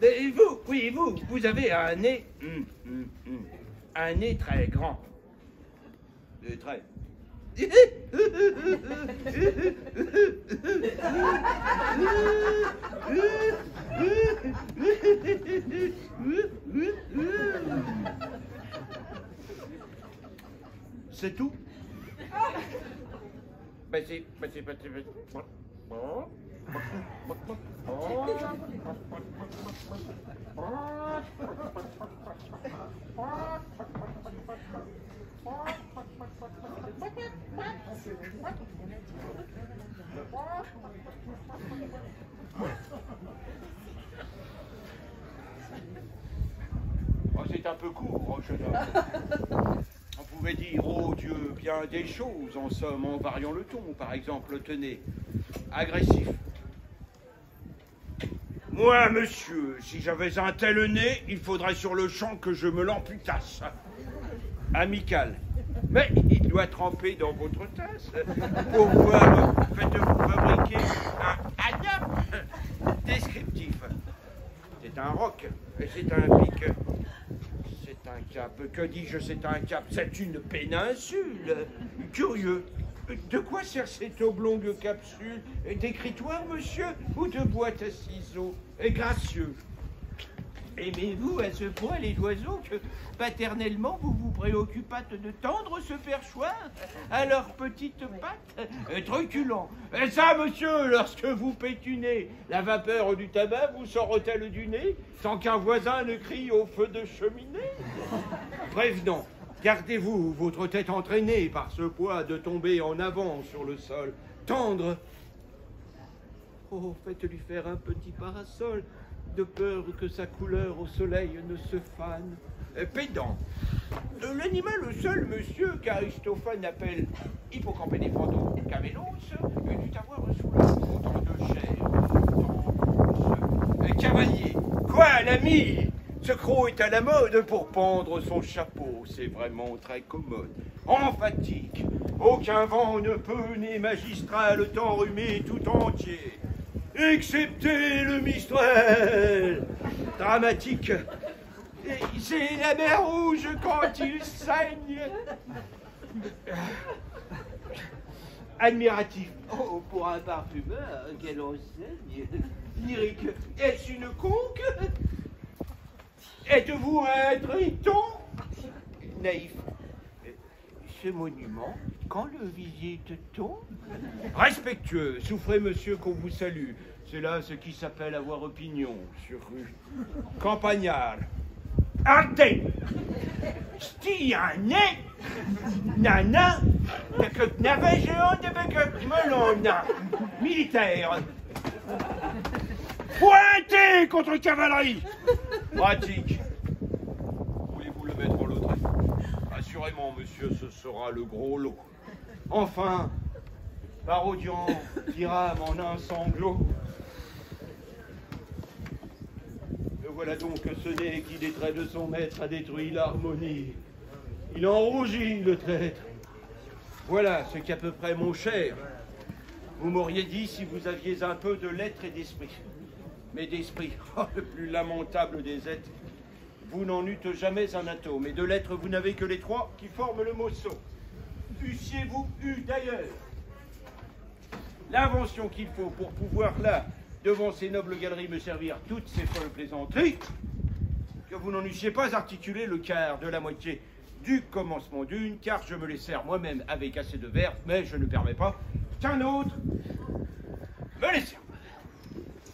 Et vous, oui, vous avez un nez, un nez très grand. Très. C'est tout? Oh, c'est un peu court, jeune homme. On pouvait dire, oh Dieu, bien des choses, en somme, en variant le ton. Par exemple, tenez, agressif. Moi, monsieur, si j'avais un tel nez, il faudrait sur le champ que je me l'amputasse. Amical. Mais il doit tremper dans votre tasse. Pour voir, faites-vous fabriquer un adam descriptif. C'est un roc, et c'est un pic. C'est un cap. Que dis-je, c'est un cap? C'est une péninsule. Curieux. De quoi sert cette oblongue capsule? D'écritoire, monsieur, ou de boîte à ciseaux? Gracieux. Aimez-vous à ce point les oiseaux que, paternellement, vous vous préoccupâtes de tendre ce perchoir à leurs petites pattes? Truculent. Et ça, monsieur, lorsque vous pétunez, la vapeur du tabac vous sort-elle du nez, sans qu'un voisin ne crie au feu de cheminée? Prévenant. Gardez-vous votre tête entraînée par ce poids de tomber en avant sur le sol. Tendre. Oh, faites-lui faire un petit parasol, de peur que sa couleur au soleil ne se fane. Pédant. L'animal seul, monsieur, qu'Aristophane appelle Hippocampénéphanto camélos, dut avoir sous la peau tant de chair. Cavalier. Quoi, l'ami? Ce croc est à la mode pour pendre son chapeau, c'est vraiment très commode. Emphatique, aucun vent ne peut ni magistral t'enrhumer tout entier, excepté le Mistral. Dramatique, c'est la mer Rouge quand il saigne. Admiratif, oh, pour un parfumeur, quelle enseigne. Lyrique, est-ce une conque? Êtes-vous un triton? Naïf. Ce monument, quand le visite-t-on? Respectueux, souffrez monsieur qu'on vous salue. C'est là ce qui s'appelle avoir opinion sur rue. Campagnard. Arte. Stiané. Nana. Que n'avait géant de melona. Militaire. Pointé contre cavalerie. Pratique. Voulez-vous le mettre en loterie? Assurément, monsieur, ce sera le gros lot. Enfin, parodiant Hiram en un sanglot. Le voilà donc ce nez qui, des traits de son maître, a détruit l'harmonie. Il en rougit, le traître. Voilà ce qu'à peu près, mon cher, vous m'auriez dit si vous aviez un peu de lettres et d'esprit. Mais d'esprit, oh, le plus lamentable des êtres, vous n'en eûtes jamais un atome, et de lettres vous n'avez que les trois qui forment le mot sot. Eussiez-vous eu d'ailleurs l'invention qu'il faut pour pouvoir là, devant ces nobles galeries, me servir toutes ces folles plaisanteries, que vous n'en eussiez pas articulé le quart de la moitié du commencement d'une, car je me les sers moi-même avec assez de verve, mais je ne permets pas qu'un autre me les serve.